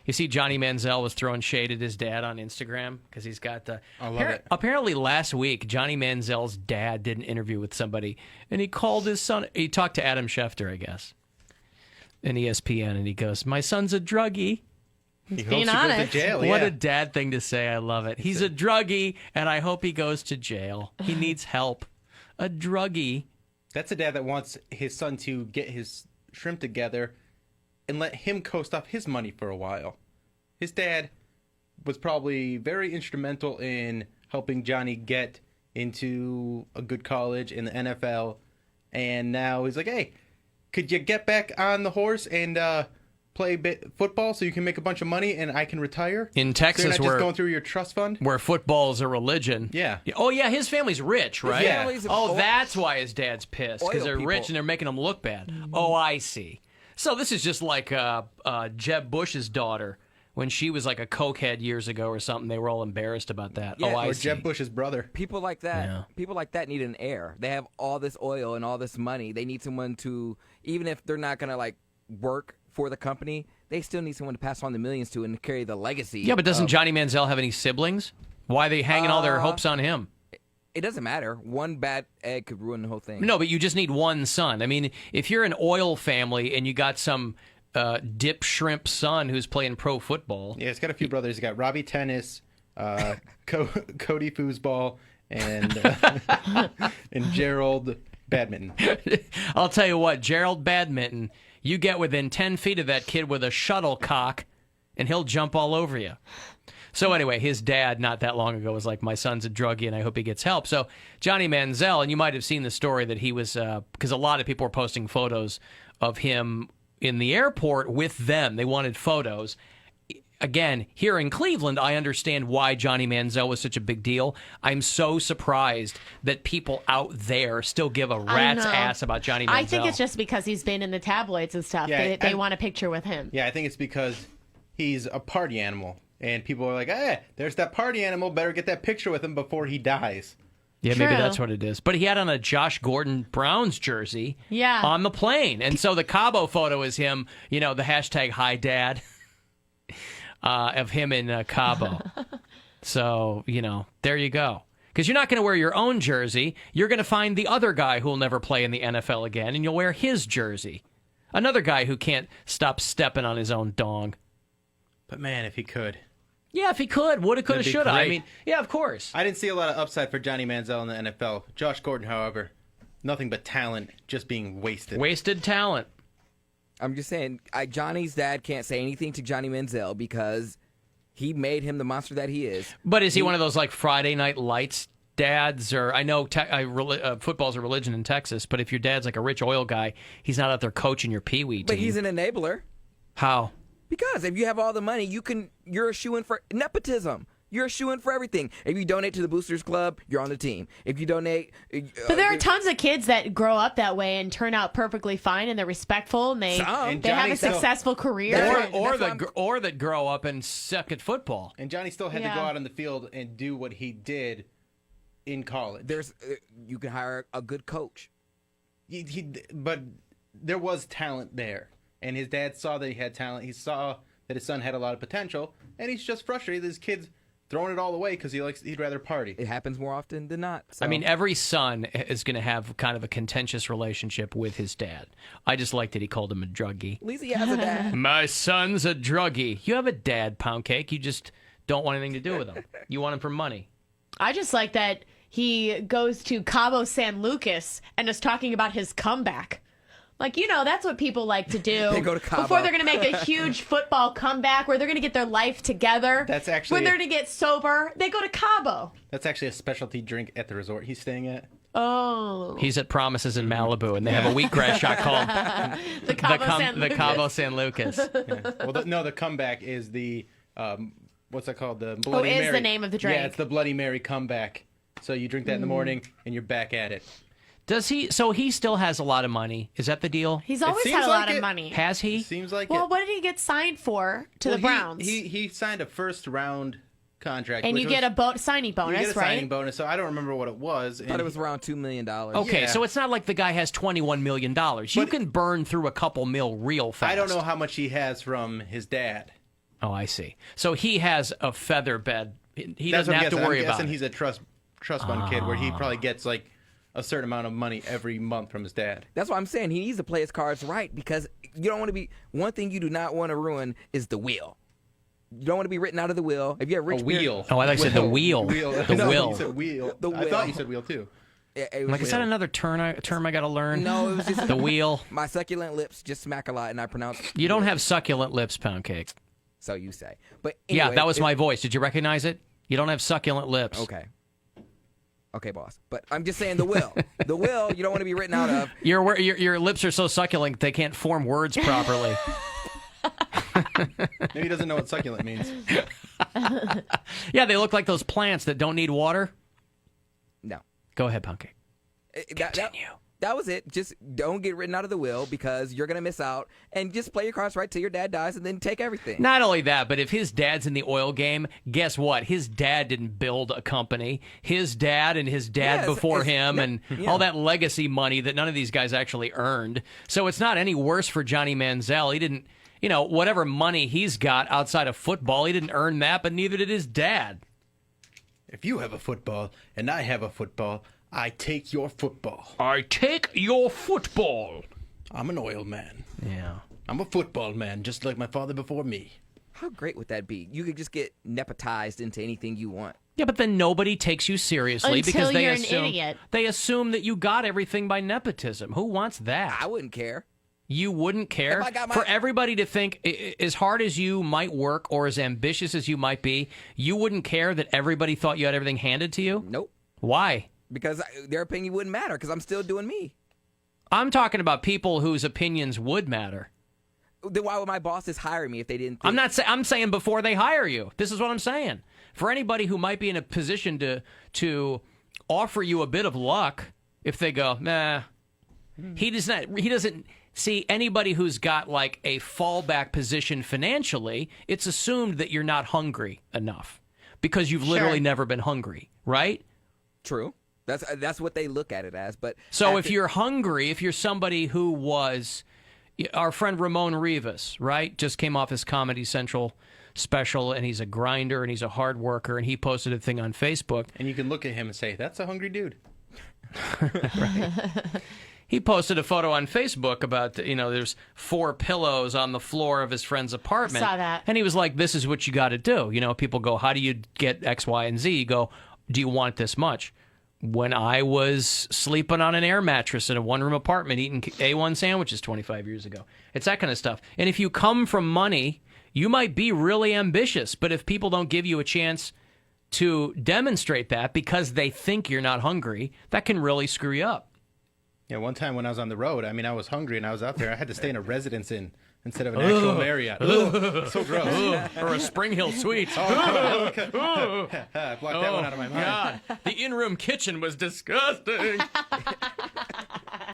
You see, Johnny Manziel was throwing shade at his dad on Instagram because he's got the. I love it. Apparently, last week, Johnny Manziel's dad did an interview with somebody, and he called his son. He talked to Adam Schefter, I guess, in ESPN, and he goes, "My son's a druggie." He being hopes he goes honest. to jail. What yeah. a dad thing to say. I love it. He's a druggie, and I hope he goes to jail. He needs help. A druggie. That's a dad that wants his son to get his shrimp together and let him coast off his money for a while. His dad was probably very instrumental in helping Johnny get into a good college in the NFL. And now he's like, hey, could you get back on the horse and play football so you can make a bunch of money and I can retire? In Texas, so you're not just where going through your trust fund? where football is a religion. Yeah. Oh, yeah, his family's rich, right? Yeah. Families of Oh, oil- that's why his dad's pissed, because oil they're people. rich and they're making him look bad. Oh, I see. So this is just like Jeb Bush's daughter. When she was like a cokehead years ago or something, they were all embarrassed about that. Yeah, oh, I Or see. Jeb Bush's brother. People like that. Yeah. People like that need an heir. They have all this oil and all this money. They need someone to, even if they're not gonna like work for the company, they still need someone to pass on the millions to and carry the legacy. Yeah, but doesn't of- Johnny Manziel have any siblings? Why are they hanging all their hopes on him? It doesn't matter. One bad egg could ruin the whole thing. No, but you just need one son. I mean, if you're an oil family and you got some dip shrimp son who's playing pro football. Yeah, he's got a few brothers. He's got Robbie Tennis, Cody Foosball, and and Gerald Badminton. I'll tell you what, Gerald Badminton, you get within 10 feet of that kid with a shuttlecock, and he'll jump all over you. So anyway, his dad not that long ago was like, my son's a druggie, and I hope he gets help. So Johnny Manziel, and you might have seen the story that he was, because a lot of people were posting photos of him in the airport with them. They wanted photos. Again, here in Cleveland, I understand why Johnny Manziel was such a big deal. I'm so surprised that people out there still give a rat's know. ass about Johnny Manziel. I think it's just because he's been in the tabloids and stuff. Yeah, they and- want a picture with him. Yeah, I think it's because he's a party animal. And people are like, hey, there's that party animal. Better get that picture with him before he dies. Yeah, maybe True. that's what it is. But he had on a Josh Gordon Browns jersey Yeah. on the plane. And so the Cabo photo is him, you know, the hashtag Hi Dad of him in Cabo. So, you know, there you go. Because you're not going to wear your own jersey. You're going to find the other guy who will never play in the NFL again, and you'll wear his jersey. Another guy who can't stop stepping on his own dong. But man, if he could. Yeah, if he could. Woulda, coulda, That'd be shoulda. I great. mean, yeah, of course. I didn't see a lot of upside for Johnny Manziel in the NFL. Josh Gordon, however, nothing but talent just being wasted. Wasted talent. I'm just saying, Johnny's dad can't say anything to Johnny Manziel because he made him the monster that he is. But is he one of those like Friday Night Lights dads? Or I know football's a religion in Texas, but if your dad's like a rich oil guy, he's not out there coaching your peewee team. But he's an enabler. How? Because if you have all the money, you're a shoo-in for nepotism. You're a shoo-in for everything. If you donate to the Boosters Club, you're on the team. If you donate... But there are tons of kids that grow up that way and turn out perfectly fine, and they're respectful, and they Some. And they have Johnny a still- successful career. Or that grow up and suck at football. And Johnny still had to Yeah. go out on the field and do what he did in college. You can hire a good coach. But there was talent there. And his dad saw that he had talent. He saw that his son had a lot of potential. And he's just frustrated that his kid's throwing it all away because he'd rather party. It happens more often than not. So. I mean, every son is going to have kind of a contentious relationship with his dad. I just like that he called him a druggie. at least he has a dad. My son's a druggie. You have a dad, Poundcake. You just don't want anything to do with him. You want him for money. I just like that he goes to Cabo San Lucas and is talking about his comeback. Like, you know, that's what people like to do. They go to Cabo. Before they're going to make a huge football comeback where they're going to get their life together. That's actually- When they're going to get sober, they go to Cabo. That's actually a specialty drink at the resort he's staying at. Oh. He's at Promises in Malibu, and they have a wheatgrass shot called The Cabo San Lucas. the Cabo San Lucas. Yeah. Well, the comeback is the, what's that called? The Bloody is Mary. the name of the drink. Yeah, it's the Bloody Mary comeback. So you drink that in the morning, and you're back at it. Does he? So he still has a lot of money. Is that the deal? He's always seems had a lot like of it. money. Has he? Seems like Well, it. what did he get signed for to Well, the Browns? He signed a first round contract. And which you was- get a signing you bonus, get a right? signing bonus. So I don't remember what it was. I thought it was around $2 million. Okay, Yeah. so it's not like the guy has $21 million. You But- can burn through a couple mil real fast. I don't know how much he has from his dad. Oh, I see. So he has a feather bed. He That's doesn't what I'm have to guessing. worry I'm about guessing it. he's a trust fund kid where he probably gets like a certain amount of money every month from his dad. That's what I'm saying. He needs to play his cards right because you don't want to be. One thing you do not want to ruin is the will. You don't want to be written out of the will. If you have rich A wheel. Oh, I thought you said the wheel. The No, will. You said wheel. The I will. thought you said wheel too. Like, is that another term I got to learn? No, it was just The wheel. my succulent lips just smack a lot, and I pronounce. You don't have succulent lips, Pound Cake. So you say, but Yeah, anyway, that was my voice. Did you recognize it? You don't have succulent lips. Okay, boss. But I'm just saying the will. The will you don't want to be written out of. Your lips are so succulent they can't form words properly. Maybe he doesn't know what succulent means. Yeah, they look like those plants that don't need water. No. Go ahead, Pound Cake. That- Continue. That was it. Just don't get written out of the will because you're gonna miss out, and just play your cards right till your dad dies, and then take everything. Not only that, but if his dad's in the oil game, guess what? His dad didn't build a company. His dad and his dad Yeah, before him and yeah. all that legacy money that none of these guys actually earned. So it's not any worse for Johnny Manziel. He didn't, whatever money he's got outside of football, he didn't earn that, but neither did his dad. If you have a football and I have a football, I take your football. I take your football. I'm an oil man. Yeah. I'm a football man, just like my father before me. How great would that be? You could just get nepotized into anything you want. Yeah, but then nobody takes you seriously Until because you're an idiot. they assume that you got everything by nepotism. Who wants that? I wouldn't care. You wouldn't care If I got my- for everybody to think, as hard as you might work or as ambitious as you might be, you wouldn't care that everybody thought you had everything handed to you? Nope. Why? Because their opinion wouldn't matter because I'm still doing me. I'm talking about people whose opinions would matter. Then why would my bosses hire me if they didn't? I'm saying before they hire you. This is what I'm saying. For anybody who might be in a position to offer you a bit of luck, if they go, nah, he doesn't see anybody who's got like a fallback position financially. It's assumed that you're not hungry enough because you've literally never been hungry, right? True. That's what they look at it as. But So if you're hungry, if you're somebody who was our friend Ramon Rivas, right, just came off his Comedy Central special, and he's a grinder and he's a hard worker, and he posted a thing on Facebook. And you can look at him and say, that's a hungry dude. He posted a photo on Facebook about, there's 4 pillows on the floor of his friend's apartment. Saw that. And he was like, this is what you got to do. People go, how do you get X, Y, and Z? You go, do you want this much? When I was sleeping on an air mattress in a one-room apartment eating A1 sandwiches 25 years ago. It's that kind of stuff. And if you come from money, you might be really ambitious. But if people don't give you a chance to demonstrate that because they think you're not hungry, that can really screw you up. Yeah, one time when I was on the road, I was hungry and I was out there. I had to stay in a residence inn instead of an actual Marriott. Ugh, so gross. Or a Spring Hill Suites. I blocked that one out of my mind. God, the in-room kitchen was disgusting.